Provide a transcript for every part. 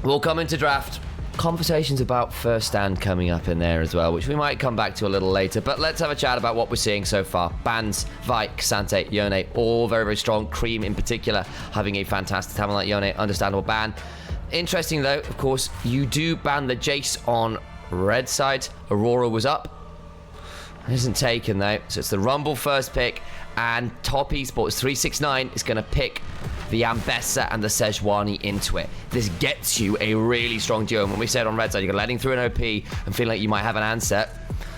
We'll come into draft. Conversations about first stand coming up in there as well, which we might come back to a little later. But let's have a chat about what we're seeing so far. Bans, Vi, Xante, Yone, all very, very strong. Cream in particular having a fantastic time on that Yone. Understandable ban. Interesting though, of course, you do ban the Jace on red side. Aurora was up. Isn't taken though. So it's the Rumble first pick. And top esports 369 is going to pick the Ambessa and the Sejuani into it. This gets you a really strong duo. And when we said on red side, you're letting through an OP and feeling like you might have an answer.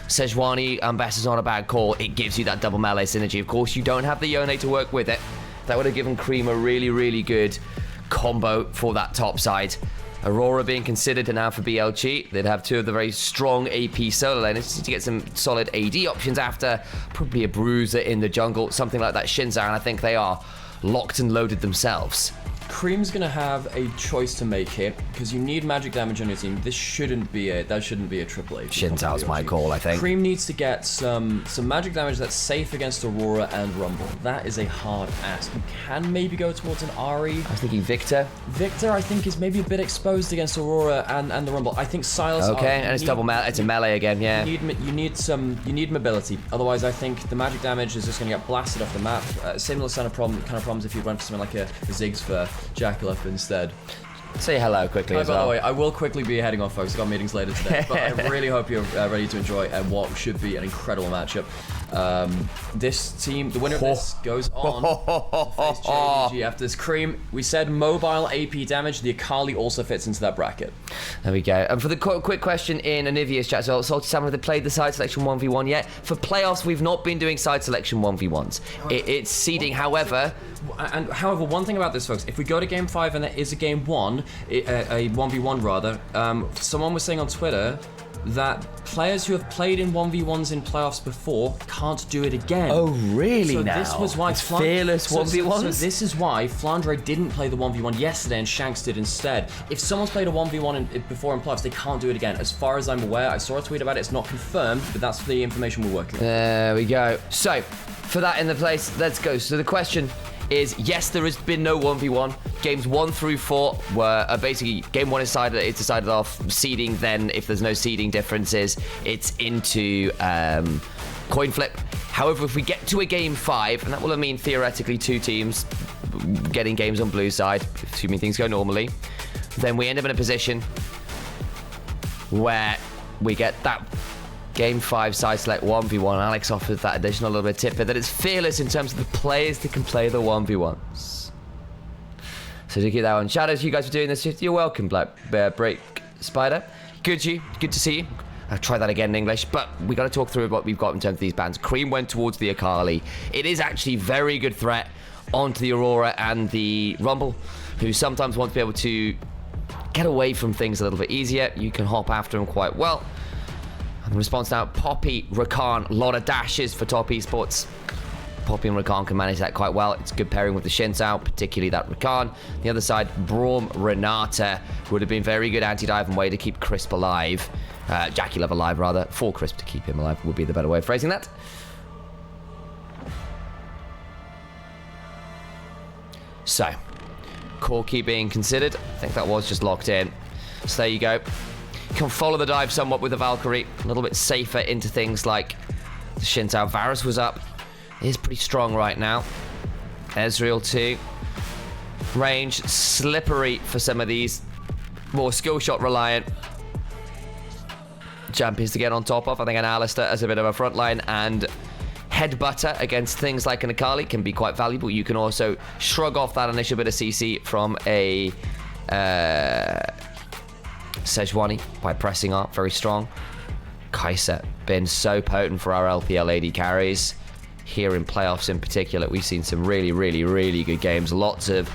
Sejuani, Ambessa's not a bad call. It gives you that double melee synergy. Of course, you don't have the Yone to work with it. That would have given Cream a really, really good combo for that top side. Aurora being considered now for BLG. They'd have two of the very strong AP solo laners to get some solid AD options after. Probably a bruiser in the jungle, something like that Shinzao, and I think they are locked and loaded themselves. Cream's gonna have a choice to make here because you need magic damage on your team. That shouldn't be a triple H. Shinzao's my call, I think. Cream needs to get some magic damage that's safe against Aurora and Rumble. That is a hard ask. You can maybe go towards an Ahri. I was thinking Victor. Victor, I think, is maybe a bit exposed against Aurora and the Rumble. I think Silas. Okay, and it's double melee. It's a melee again, yeah. You need mobility. Otherwise, I think the magic damage is just gonna get blasted off the map. Similar kind of problems if you went for something like a Ziggs for Jackal instead. Say hello quickly as well. By the way, I will quickly be heading off, folks. I've got meetings later today, but I really hope you're ready to enjoy what should be an incredible matchup. This team, the winner of this, goes on to face JDG after this. Cream, we said mobile AP damage. The Akali also fits into that bracket. There we go. And for the quick question in Anivia's chat as well, Salty Salmon, have they played the side selection 1v1 yet? For playoffs, we've not been doing side selection 1v1s. It's seeding, however... However, one thing about this, folks, if we go to game 5 and there is a game 1, a 1v1 rather, someone was saying on Twitter that players who have played in 1v1s in playoffs before can't do it again. Oh, really? So now? This was why fearless 1v1s? So this is why Flandre didn't play the 1v1 yesterday and Shanks did instead. If someone's played a 1v1 before in playoffs, they can't do it again. As far as I'm aware, I saw a tweet about it. It's not confirmed, but that's the information we're working on. There we go. So, for that in the place, let's go. So the question is, yes, there has been no 1v1. Games 1 through 4 were basically game 1 is decided off seeding. Then, if there's no seeding differences, it's into coin flip. However, if we get to a game 5, and that will mean theoretically 2 teams getting games on blue side, assuming things go normally, then we end up in a position where we get that Game 5 side select 1v1. Alex offers that additional little bit tip that it's fearless in terms of the players that can play the 1v1s. So to keep that on. Shadows, you guys are doing this. You're welcome, Black Break Spider. Good to see you. I'll try that again in English, but we got to talk through what we've got in terms of these bans. Cream went towards the Akali. It is actually very good threat onto the Aurora and the Rumble, who sometimes want to be able to get away from things a little bit easier. You can hop after them quite well. And the response now, Poppy, Rakan, a lot of dashes for top esports. Poppy and Rakan can manage that quite well. It's a good pairing with the Shinzao, particularly that Rakan. The other side, Braum, Renata, would have been very good anti-dive and way to keep Crisp alive. Jackie Love alive, rather. For Crisp to keep him alive would be the better way of phrasing that. So, Corki being considered. I think that was just locked in. So there you go. Can follow the dive somewhat with the Valkyrie. A little bit safer into things like the Shinzao. Varus was up. He is pretty strong right now. Ezreal too. Range, slippery for some of these. More skill shot reliant champions to get on top of. I think an Alistar as a bit of a front line and headbutter against things like an Akali can be quite valuable. You can also shrug off that initial bit of CC from a Sejuani by pressing up, very strong. Kai'Sa been so potent for our LPL AD carries. Here in playoffs in particular, we've seen some really, really, really good games. Lots of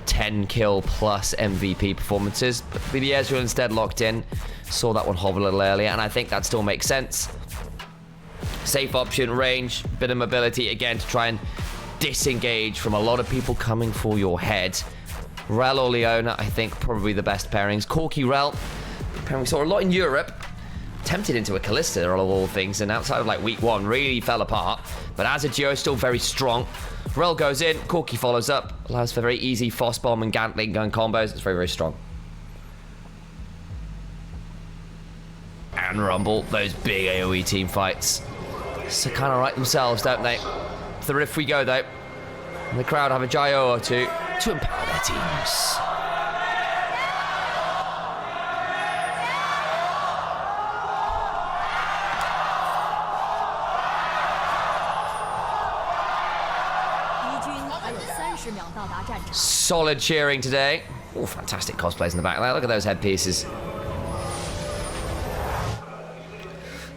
10 kill plus MVP performances. But the Ezreal instead locked in. Saw that one hover a little earlier, and I think that still makes sense. Safe option, range, bit of mobility again to try and disengage from a lot of people coming for your head. Rel or Leona, I think probably the best pairings. Corki Rel, pairing we saw a lot in Europe. Tempted into a Kalista of all things, and outside of like week 1 really fell apart. But as a duo, still very strong. Rel goes in, Corki follows up, allows for very easy Foss Bomb and Gantling gun combos. It's very, very strong. and Rumble, those big AoE team fights. So kind of write themselves, don't they? To the riff we go, though. And the crowd have a gyro or two to empower their teams. Solid cheering today. Oh, fantastic cosplays in the back there. Look at those headpieces.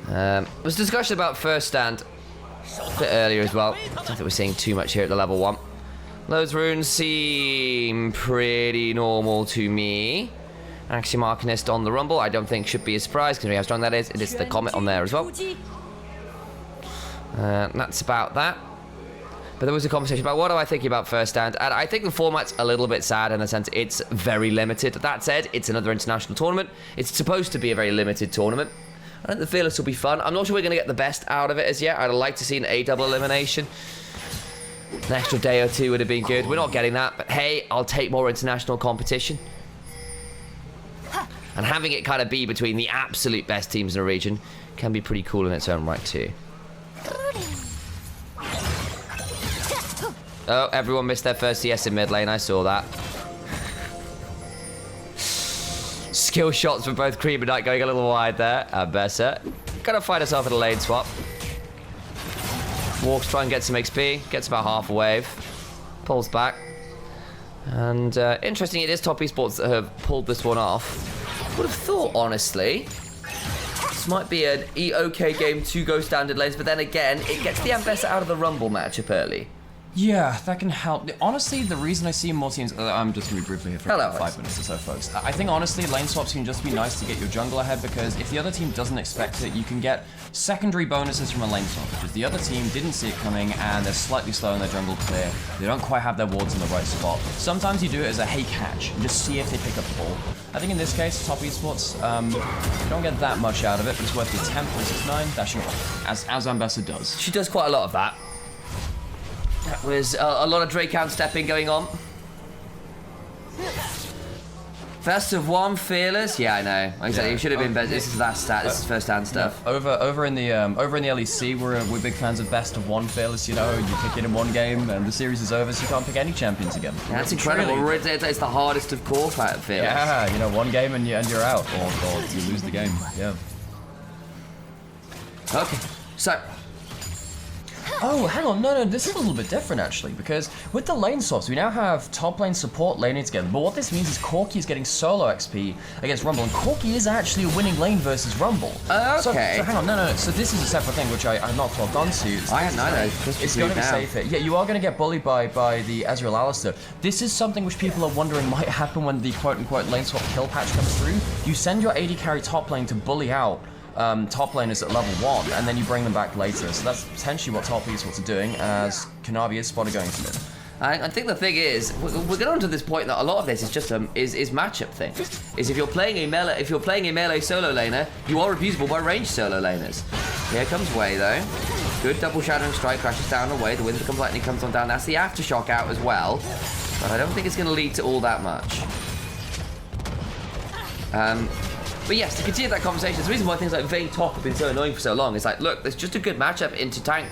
There was discussion about first stand a bit earlier as well. I don't think we're seeing too much here at the level 1. Those runes seem pretty normal to me. Axiom Arcanist on the Rumble, I don't think should be a surprise considering how strong that is. It is the Comet on there as well. That's about that. But there was a conversation about what do I think about first stand, and I think the format's a little bit sad in the sense it's very limited. That said, it's another international tournament. It's supposed to be a very limited tournament. I think the Fearless will be fun. I'm not sure we're going to get the best out of it as yet. I'd like to see an A double elimination. An extra day or two would have been good. We're not getting that, but hey, I'll take more international competition. And having it kind of be between the absolute best teams in a region can be pretty cool in its own right too. Oh, everyone missed their first CS in mid lane. I saw that. Skill shots for both Cream and Knight going a little wide there. Berser gonna find herself at a lane swap. Walks, try and get some XP. Gets about half a wave. Pulls back. And interesting, it is Top Esports that have pulled this one off. Would have thought, honestly, this might be an OK game to go standard lanes, but then again, it gets the Ambessa out of the Rumble matchup early. Yeah, that can help. Honestly, the reason I see more teams... I'm just going to be briefly here for about 5 minutes or so, folks. I think, honestly, lane swaps can just be nice to get your jungle ahead, because if the other team doesn't expect it, you can get secondary bonuses from a lane swap, which is the other team didn't see it coming, and they're slightly slow in their jungle clear. They don't quite have their wards in the right spot. Sometimes you do it as a hey catch, and just see if they pick up the ball. I think in this case, Top Esports, you don't get that much out of it, but it's worth the attempt. 169, dashing off, as Ambessa does. She does quite a lot of that. That was a lot of Drakehound stepping going on. First of one, Fearless. Yeah, I know. Like I said, you should have been better. This is last stat. This is first hand stuff. Yeah. Over in the LEC, we're big fans of best of one Fearless. You know, you pick it in one game, and the series is over, so you can't pick any champions again. Yeah, that's incredible. Really, it's the hardest of core fight Fearless. Yeah, you know, one game and you're out, or you lose the game. Yeah. Okay, so. Oh, hang on, no, this is a little bit different actually, because with the lane swaps, we now have top lane support laning together, but what this means is Corki is getting solo XP against Rumble, and Corki is actually a winning lane versus Rumble. Okay. So hang on, no, so this is a separate thing, which I'm not logged on to. I hadn't either. It's going to be safe here. Yeah, you are going to get bullied by the Ezreal Alistair. This is something which people are wondering might happen when the quote-unquote lane swap kill patch comes through. You send your AD carry top lane to bully out top laners at level 1, and then you bring them back later. So that's potentially what Top Esports are doing, as Kanavi is spotted going to mid. I think the thing is, we're getting on to this point that a lot of this is just is matchup thing. Is if you're playing a melee solo laner, you are abusable by ranged solo laners. Here comes Wei though. Good double Shattering Strike, crashes down away. The Wind Becomes Lightning comes on down. That's the aftershock out as well, but I don't think it's going to lead to all that much. But yes, to continue that conversation, the reason why things like Vayne Top have been so annoying for so long is like, look, there's just a good matchup into tank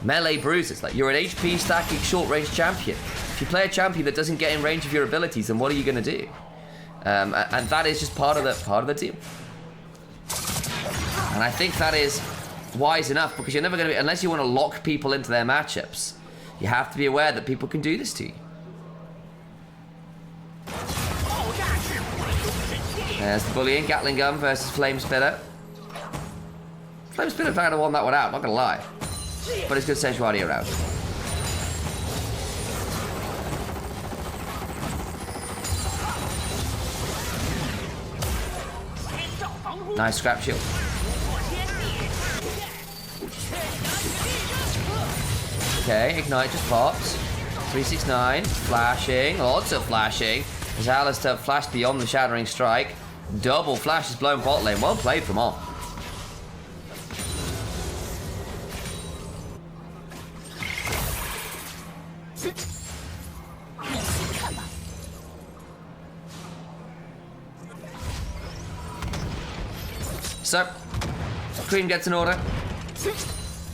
melee bruises. Like, you're an HP stacking short range champion. If you play a champion that doesn't get in range of your abilities, then what are you going to do? And that is just part of the deal. And I think that is wise enough, because you're never going to be, unless you want to lock people into their matchups, you have to be aware that people can do this to you. There's the bullying, Gatling Gun versus Flame Spitter. Flame Spitter kind of won that one out, not gonna lie. But it's good sensuality around. Nice scrap shield. Okay, Ignite just pops. 369, flashing, lots of flashing. As Alistair flashed beyond the Shattering Strike. Double flashes blown bot lane. Well played from On. So, Cream gets an order.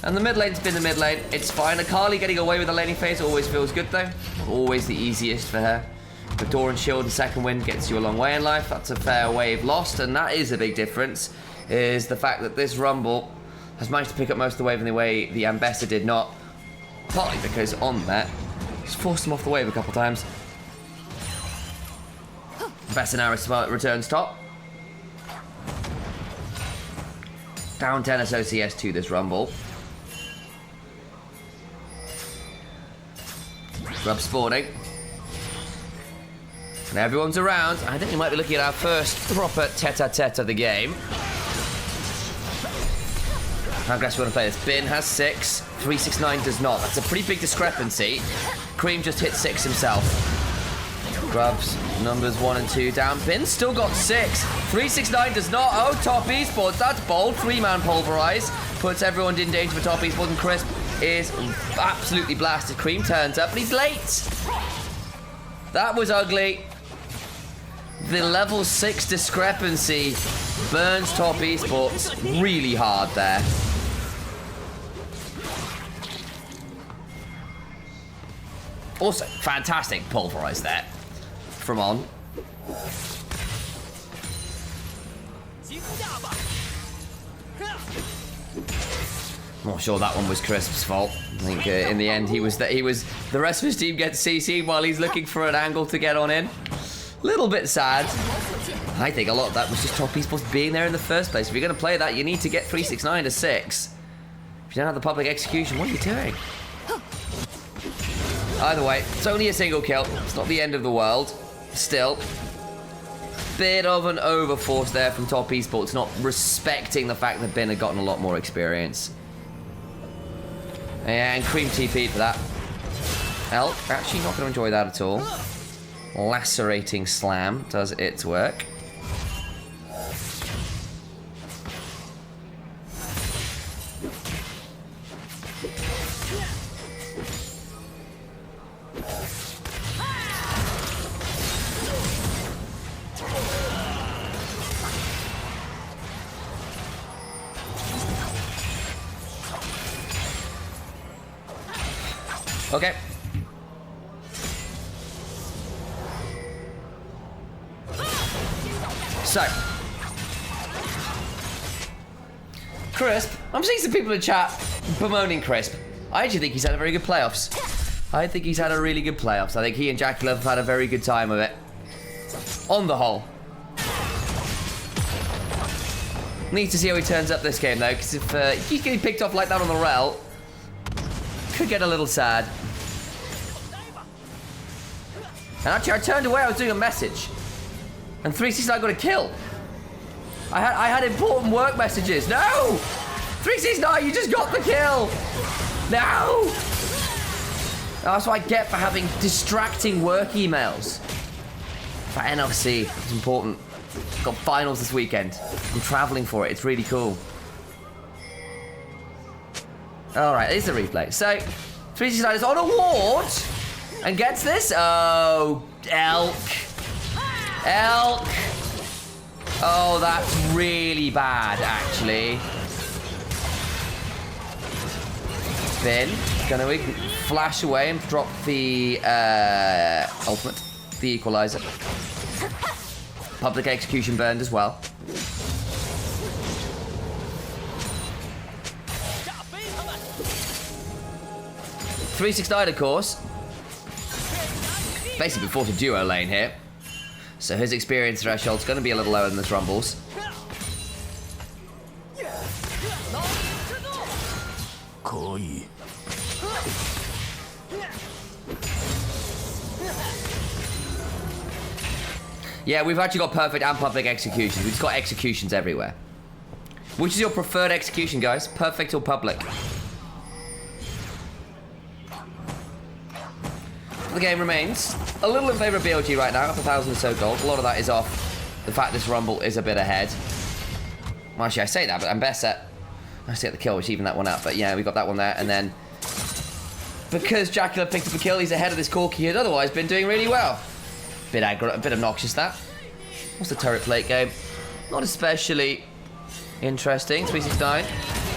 And the mid lane's been the mid lane. It's fine. Akali getting away with the laning phase always feels good though. Always the easiest for her. The Door and Shield and second wind gets you a long way in life. That's a fair wave lost, and that is a big difference, is the fact that this Rumble has managed to pick up most of the wave in the way the Ambessa did not. Partly because on that, it's forced him off the wave a couple times. Ambessa now returns top. Down 10 SOCS to this Rumble. Grub spawning. And everyone's around. I think we might be looking at our first proper tete-a-tete of the game. How aggressive we want to play this? Bin has 6. 369 does not. That's a pretty big discrepancy. Cream just hit 6 himself. Grubs, numbers 1 and 2 down. Bin still got 6. 369 does not. Oh, Top Esports. That's bold. 3-man pulverize. Puts everyone in danger for Top Esports, and Crisp is absolutely blasted. Cream turns up, but he's late. That was ugly. The level 6 discrepancy burns Top Esports really hard there. Also, fantastic pulverize there from On. I'm not sure that one was Crisp's fault. I think in the end the rest of his team gets CC'd while he's looking for an angle to get on in. Little bit sad. I think a lot of that was just Top Esports being there in the first place. If you're going to play that, you need to get 369 to 6. If you don't have the public execution, what are you doing? Either way, it's only a single kill. It's not the end of the world. Still, bit of an overforce there from Top Esports, not respecting the fact that Bin had gotten a lot more experience. And Cream TP'd for that. Elk, actually not going to enjoy that at all. Lacerating Slam does its work. Okay. So, Crisp, I'm seeing some people in chat bemoaning Crisp. I actually think he's had a very good playoffs. I think he's had a really good playoffs. I think he and Jackie Love have had a very good time of it. On the whole. Need to see how he turns up this game though, because if he's getting picked off like that on the rel, could get a little sad. And actually, I turned away. I was doing a message, and 369 got a kill. I had important work messages. No, 369, you just got the kill. No. That's what I get for having distracting work emails. For NLC, it's important. Got finals this weekend. I'm traveling for it. It's really cool. All right, here's the replay. So, 369 is on a ward and gets this. Oh, Elk. Elk. Oh, that's really bad, actually. Bin gonna flash away and drop the ultimate, the equalizer. Public execution burned as well. 369, of course. Basically forced a duo lane here. So his experience threshold's going to be a little lower than this Rumble's. Yeah, we've actually got perfect and public executions. We've just got executions everywhere. Which is your preferred execution, guys? Perfect or public? The game remains a little in favour of BLG right now, up 1,000 or so gold. A lot of that is off the fact this Rumble is a bit ahead. Well, actually, I say that, but Ambessa I see at the kill, which evened that one out. But yeah, we got that one there, and then because Jacula picked up a kill, he's ahead of this Corki. He had otherwise been doing really well. Bit aggro, a bit obnoxious that. What's the turret plate game? Not especially. Interesting. 369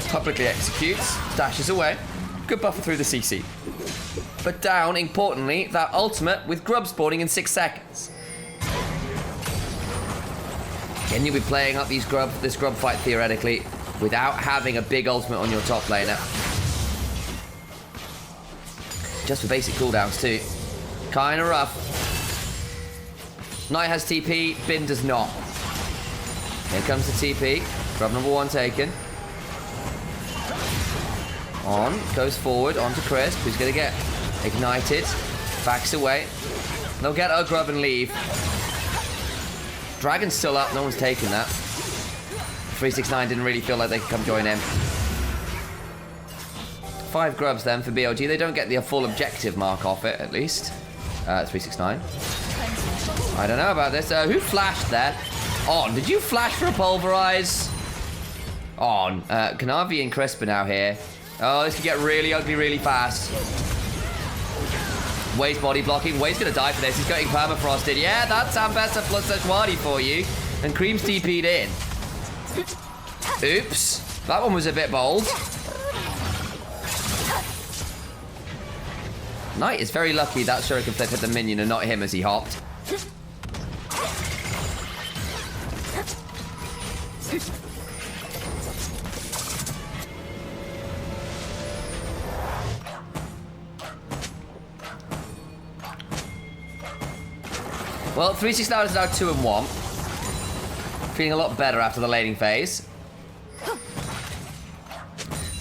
publicly executes, dashes away. Good buffer through the CC. But down, importantly, that ultimate with grub spawning in 6 seconds. Can you be playing up this grub fight theoretically without having a big ultimate on your top laner? Just for basic cooldowns too. Kinda rough. Knight has TP, Bin does not. Here comes the TP. Grub number 1 taken. On, goes forward, onto Crisp, who's gonna get ignited. Backs away. They'll get a grub and leave. Dragon's still up, no one's taken that. 369 didn't really feel like they could come join him. 5 grubs then for BLG. They don't get the full objective mark off it, at least. 369. I don't know about this. Who flashed there? On. Did you flash for a pulverize? On. Kanavi and Crisp are now here. Oh, this could get really ugly really fast. Way's body blocking. Way's gonna die for this. He's getting permafrosted. Yeah, that's Ambessa plus Sejuani for you. And Cream's TP'd in. Oops. That one was a bit bold. Knight is very lucky that Shuriken Flip hit the minion and not him as he hopped. Well, 369 is now 2-1. Feeling a lot better after the laning phase.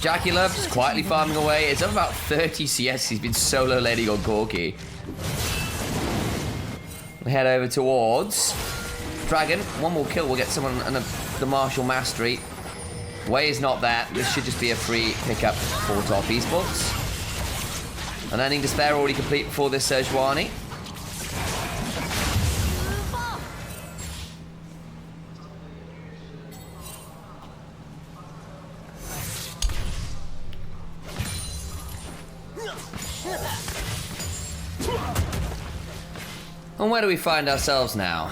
Jackie Love just quietly farming away. It's up about 30 CS. He's been solo laning on Corki. We head over towards Dragon. 1 more kill will get someone in the Martial Mastery. Way is not there. This should just be a free pickup for top esports. An Ending Despair already complete before this Sejuani. And where do we find ourselves now?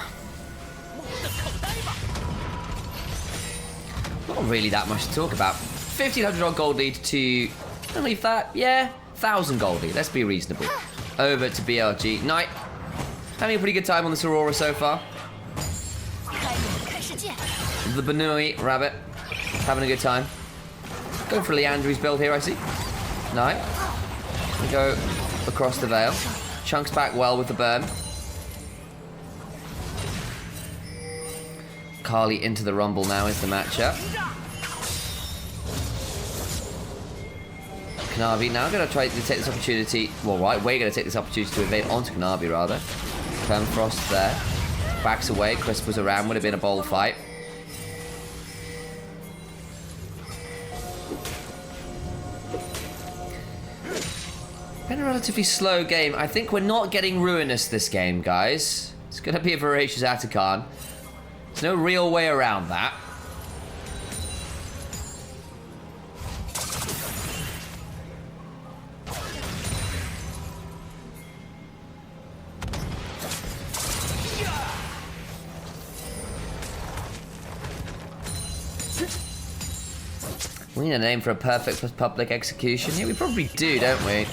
Not really that much to talk about. 1,500 odd gold lead to... I'll leave that. Yeah, 1,000 gold lead. Let's be reasonable. Over to BLG. Knight. Having a pretty good time on this Aurora so far. The Banui Rabbit. Having a good time. Go for Leandry's build here, I see. Knight. We go across the Veil. Chunks back well with the burn. Carly into the Rumble now is the matchup. Kanavi now going to try to take this opportunity. Well, right, we're going to take this opportunity to evade onto Kanavi, rather. Permafrost there. Backs away. Crisp was around. Would have been a bold fight. Been a relatively slow game. I think we're not getting Ruinous this game, guys. It's going to be a voracious Atakan. There's no real way around that. We need a name for a perfect public execution. Yeah, we probably do, don't we?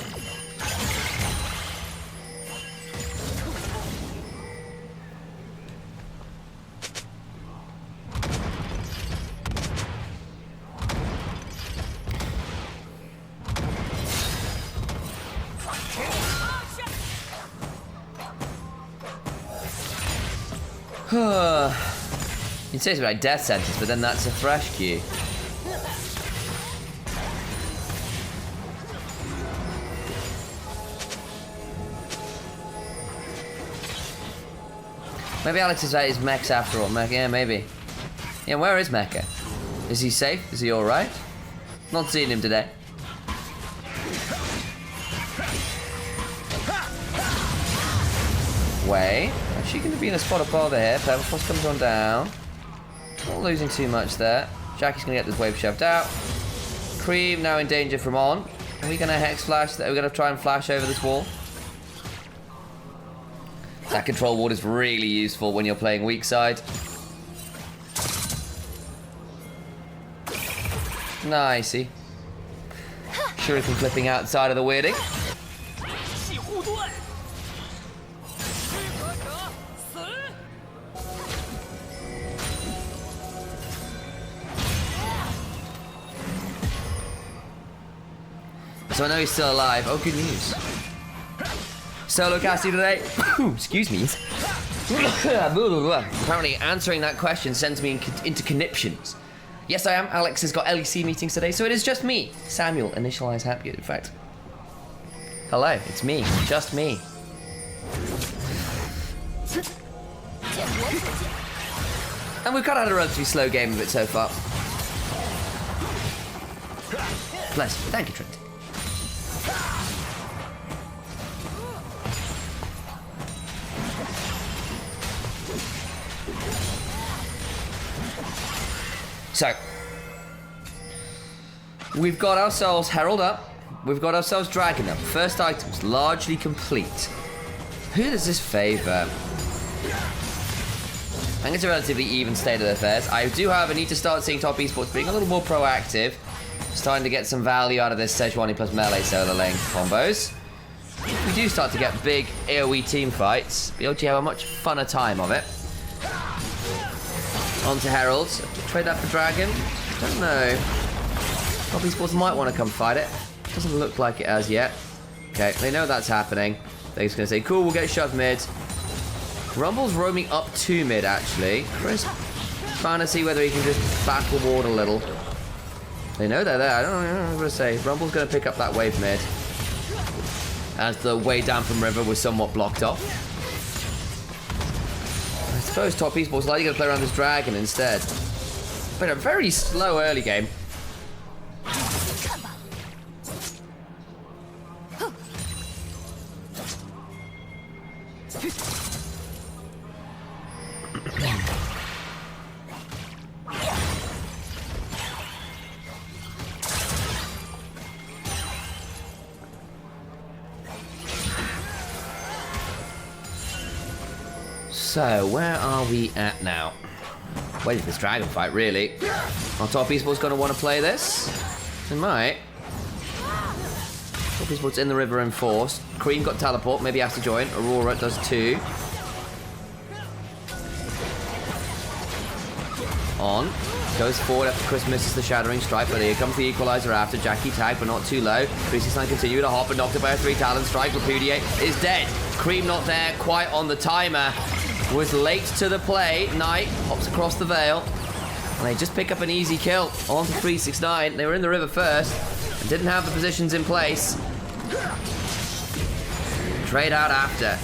You'd say something like death sentence, but then that's a fresh queue. Maybe Alex is at his mechs after all. Yeah, maybe. Yeah, where is Mecha? Is he safe? Is he alright? Not seeing him today. Way. Is she going to be in a spot of bother here? Permafrost comes on down. Not losing too much there. Jackie's going to get this wave shoved out. Cream now in danger from on. Are we going to hex flash? Are we going to try and flash over this wall? That control ward is really useful when you're playing weak side. Nicey. Shuriken flipping outside of the weirding. So I know he's still alive. Oh, good news. Solo casting today. Excuse me. Apparently answering that question sends me into conniptions. Yes, I am. Alex has got LEC meetings today, so it is just me. Samuel, initialize happy, in fact. Hello, it's me. Just me. And we've kind of had a relatively slow game of it so far. Bless you. Thank you, Trent. So, we've got ourselves Herald up. We've got ourselves Dragon up. First items largely complete. Who does this favour? I think it's a relatively even state of affairs. I do, however, need to start seeing top esports being a little more proactive. Starting to get some value out of this Sejuani plus melee solo lane combos. We do start to get big AoE team fights. BLG have a much funner time of it. On to Herald. Trade that for Dragon. Don't know. Top esports might want to come fight it. Doesn't look like it as yet. Okay, they know that's happening. They're just going to say, cool, we'll get shoved mid. Rumble's roaming up to mid, actually. Chris trying to see whether he can just battle ward a little. They know they're there. I don't know what I'm going to say. Rumble's going to pick up that wave mid. As the way down from river was somewhat blocked off. I suppose top esports likely going to play around this Dragon instead. But a very slow early game. So, where are we at now? Waiting for this Dragon fight, really. Are top esports going to want to play this? They might. Top esports in the river in force. Cream got teleport, maybe has to join. Aurora does too. On. Goes forward after Chris misses the Shattering Strike, but here comes the Equalizer after. Jackie tag, but not too low. 369 continue to hop and knocked it by a 3 Talon Strike. Repudiate is dead. Cream not there, quite on the timer. Was late to the play. Knight hops across the veil. And they just pick up an easy kill. On to 369. They were in the river first. And didn't have the positions in place. Trade out after.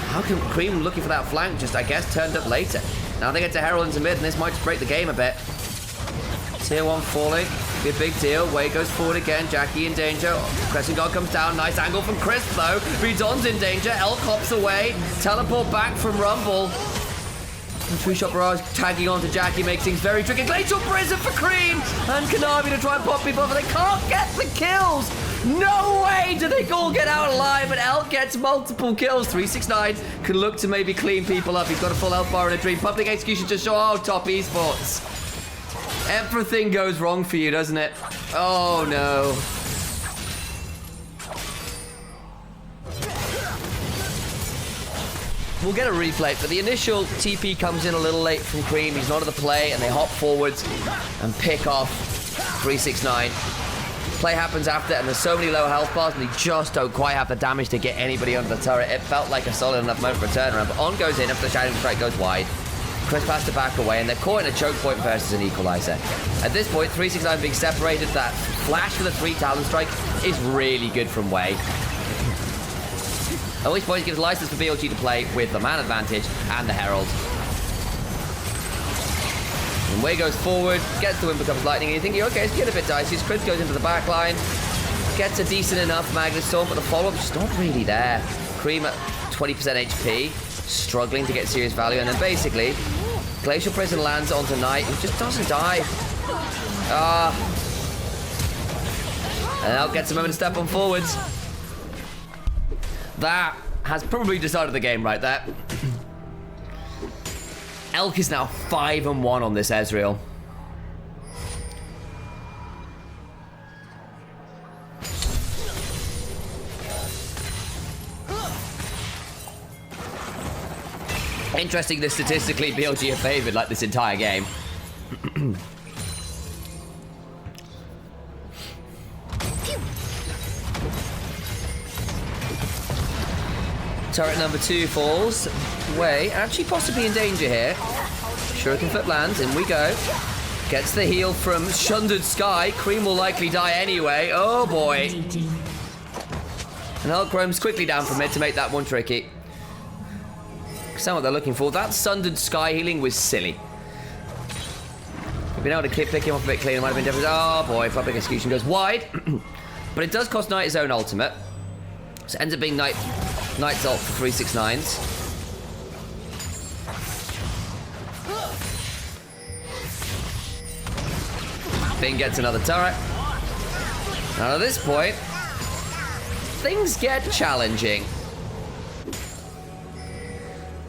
How can Cream looking for that flank just, I guess, turned up later. Now they get to Herald into mid, and this might just break the game a bit. Tier 1 falling. Be a big deal. Way goes forward again. Jackie in danger. Crescent Guard comes down. Nice angle from Chris, though. Redon's in danger. Elk hops away. Teleport back from Rumble. And 3-shot barrage tagging on to Jackie makes things very tricky. Glacial Prison for Cream. And Kanavi to try and pop people, but they can't get the kills. No way do they all get out alive, and Elk gets multiple kills. 369 can look to maybe clean people up. He's got a full health bar and a dream. Public execution to show, oh, top esports. Everything goes wrong for you, doesn't it? Oh, no. We'll get a replay, but the initial TP comes in a little late from Cream. He's not at the play, and they hop forwards and pick off 369. Play happens after, and there's so many low health bars, and they just don't quite have the damage to get anybody under the turret. It felt like a solid enough moment for a turnaround, but On goes in after the Shattering Strike goes wide. Chris has to back away, and they're caught in a choke point versus an Equalizer. At this point, 369 being separated, that flash for the 3 Talon Strike is really good from Way. At which point, it gives license for BLG to play with the man advantage and the Herald. And Way goes forward, gets the win, becomes lightning, and you're thinking, okay, it's getting a bit dicey. Chris goes into the back line, gets a decent enough Magnus Storm, but the follow-up's just not really there. Cream at 20% HP, struggling to get serious value, and then basically, Glacial Prison lands onto Knight, who just doesn't die. And Elk gets a moment to step on forwards. That has probably decided the game right there. Elk is now 5-1 on this Ezreal. Interesting that statistically BLG are favored like this entire game. Turret number 2 falls away, actually possibly in danger here. Shuriken flip lands, in we go. Gets the heal from Shundered Sky. Cream will likely die anyway. Oh boy. And Hulkrome's quickly down from mid to make that one tricky. That's not what they're looking for. That Sundered Sky healing was silly. We've been able to pick him off a bit clean. It might have been different. Oh boy, public execution goes wide. But it does cost Knight his own ultimate. So it ends up being Knight's ult for 369s. Bing gets another turret. Now at this point, things get challenging.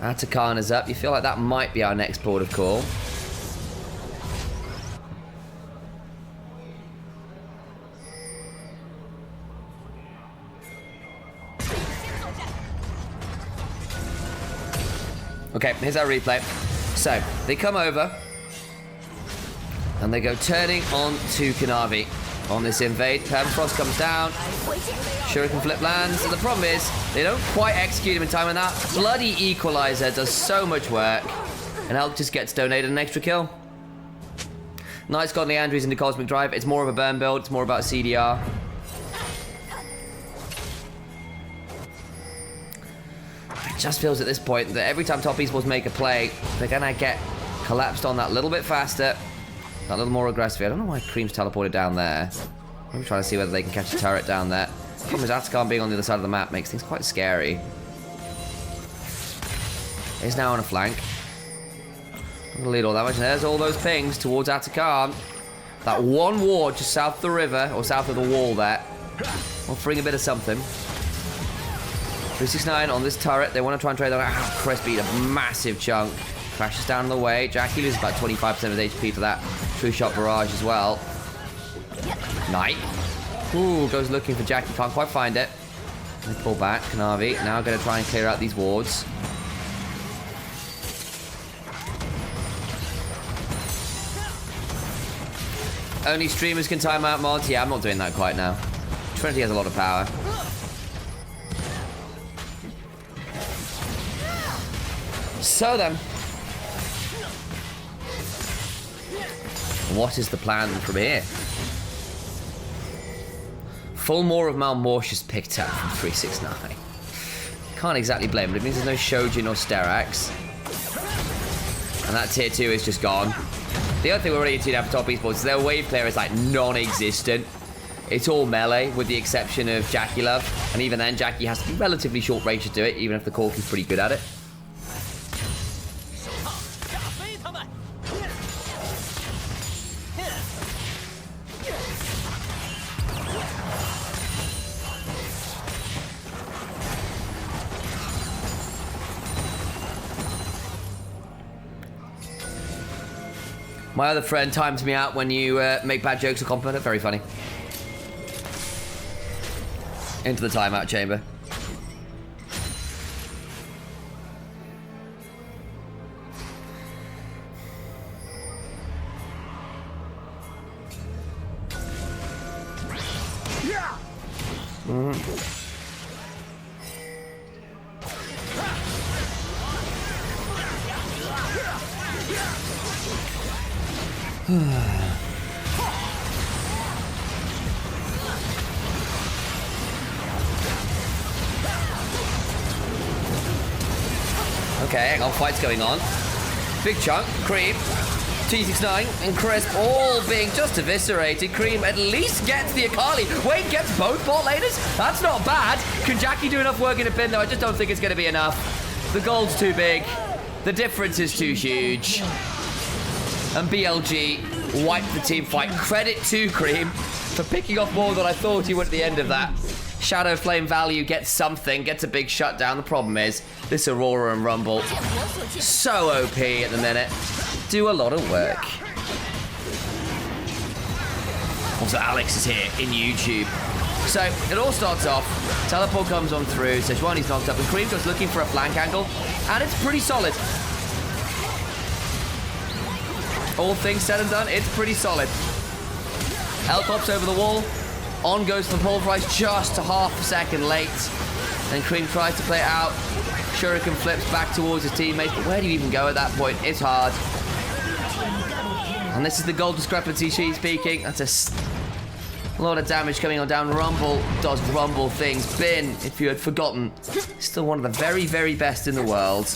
Atakan is up. You feel like that might be our next port of call. Okay, here's our replay. So, they come over. And they go turning on to Kanavi on this invade. Permafrost comes down. Shuriken flip lands. And the problem is, they don't quite execute him in time. And that bloody equalizer does so much work. And Hulk just gets donated an extra kill. Knight's got Leandries into Cosmic Drive. It's more of a burn build. It's more about CDR. It just feels at this point that every time top esports make a play, they're going to get collapsed on that little bit faster. A little more aggressive. I don't know why Cream's teleported down there. I'm trying to see whether they can catch a turret down there. The problem is Atakan being on the other side of the map makes things quite scary. He's now on a flank. I'm going to lead all that much. And there's all those pings towards Atakan. That one ward just south of the river, or south of the wall there, offering a bit of something. 369 on this turret. They want to try and trade that out. Chris beat a massive chunk. Crashes down the way. Jackie loses about 25% of his HP to that True Shot Barrage as well. Knight. Ooh, goes looking for Jackie. Can't quite find it. They pull back. Kanavi now going to try and clear out these wards. Only streamers can time out mods. Yeah, I'm not doing that quite now. Trinity has a lot of power. So then, what is the plan from here? Full more of Malmortius picked up from 369. Can't exactly blame it. It means there's no Shojin or Sterax. And that tier 2 is just gone. The other thing we're ready to have for top esports is their wave player is like non-existent. It's all melee with the exception of Jackie Love. And even then, Jackie has to be relatively short range to do it, even if the Cork is pretty good at it. My other friend times me out when you make bad jokes or compliment. Very funny. Into the timeout chamber. Okay, hang on, fight's going on. Big Chunk, Cream, T69, and Crisp all being just eviscerated. Cream at least gets the Akali. Wait, gets both bot laners? That's not bad. Can Jackie do enough work in a pin, though? I just don't think it's going to be enough. The gold's too big. The difference is too huge. And BLG wiped the team fight. Credit to Cream for picking off more than I thought he would at the end of that. Shadow Flame value gets something, gets a big shutdown. The problem is, this Aurora and Rumble, so OP at the minute, do a lot of work. Also, Alex is here in YouTube. So, it all starts off, teleport comes on through, Sejuani's knocked up, and Cream goes looking for a flank angle, and it's pretty solid. all things said and done, it's pretty solid. L pops over the wall. On goes the pulverize just a half a second late. And Cream tries to play it out. Shuriken flips back towards his teammates, but where do you even go at that point? It's hard. And this is the gold discrepancy she's speaking. That's a lot of damage coming on down. Rumble does Rumble things. Bin, if you had forgotten, still one of the very, very best in the world.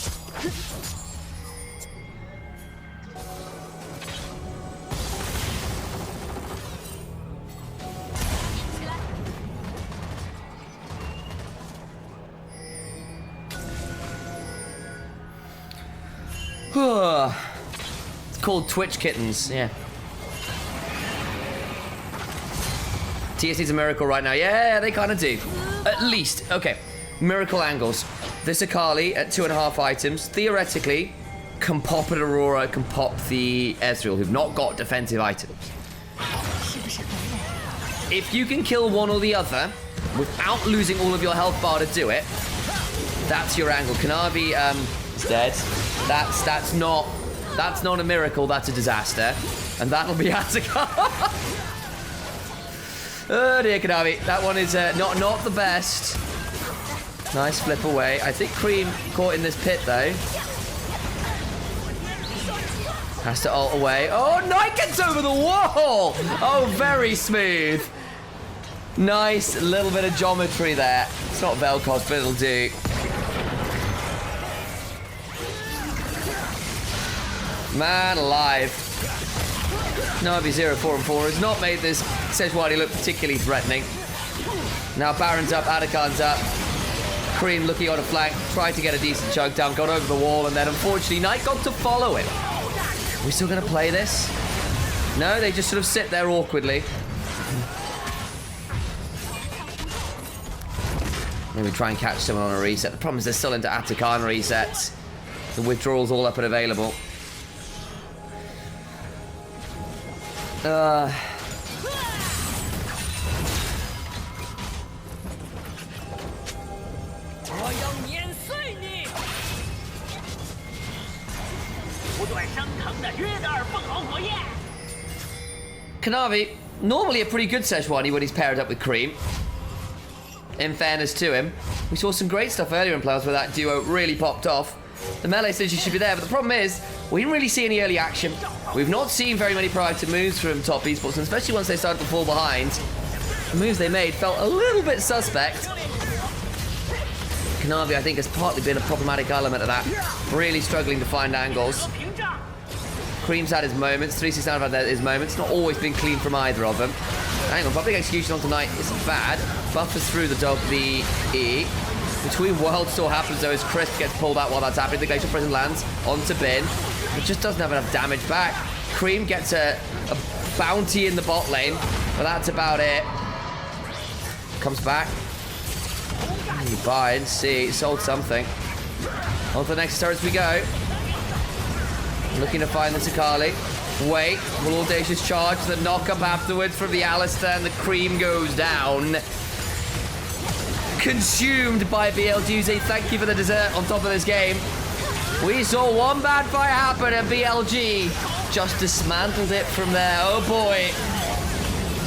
It's called Twitch Kittens, yeah. TES needs a miracle right now. Yeah, they kind of do. At least. Okay. Miracle angles. This Akali at 2.5 items. Theoretically, can pop an Aurora, can pop the Ezreal, who've not got defensive items. If you can kill one or the other without losing all of your health bar to do it, that's your angle. Kanavi is dead. That's not a miracle, that's a disaster. And that'll be Attica. Oh dear, Kanavi. That one is not the best. Nice flip away. I think Cream caught in this pit though. Has to ult away. Oh, Knight gets over the wall! Oh, very smooth. Nice little bit of geometry there. It's not Vel'Koz, but it'll do. Man alive. Navi 0-4-4 has not made this Sejuani look particularly threatening. Now Baron's up, Adakan's up. Cream looking on a flank, tried to get a decent chunk down, got over the wall, and then unfortunately Knight got to follow it. Are we still going to play this? No, they just sort of sit there awkwardly. Maybe try and catch someone on a reset. The problem is they're still into Atakan resets. The withdrawal's all up and available. Kanavi, normally a pretty good Sejuani when he's paired up with Cream. In fairness to him, we saw some great stuff earlier in playoffs where that duo really popped off. The melee synergy should be there, but the problem is, we didn't really see any early action. We've not seen very many proactive moves from top esports, and especially once they started to fall behind, the moves they made felt a little bit suspect. Kanavi, I think, has partly been a problematic element of that. Really struggling to find angles. Cream's had his moments, 369 have had his moments, not always been clean from either of them. Hang on, public execution on tonight isn't bad. Buffers through the E. Between worlds still happens though as Crisp gets pulled out while that's happening. The Glacial Prison lands onto Bin. It just doesn't have enough damage back. Cream gets a bounty in the bot lane, but that's about it. Comes back. You buy and see, sold something. On to the next turret we go. Looking to find the Akali. Wait, will Audacious charge the knock up afterwards from the Alistair, and the Cream goes down. Consumed by BLG. Thank you for the dessert on top of this game. We saw one bad fight happen and BLG just dismantled it from there. Oh boy.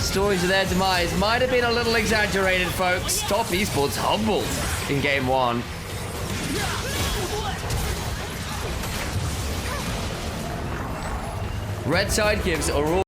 Stories of their demise might have been a little exaggerated, folks. Top esports humbled in game one. Red side gives Aurora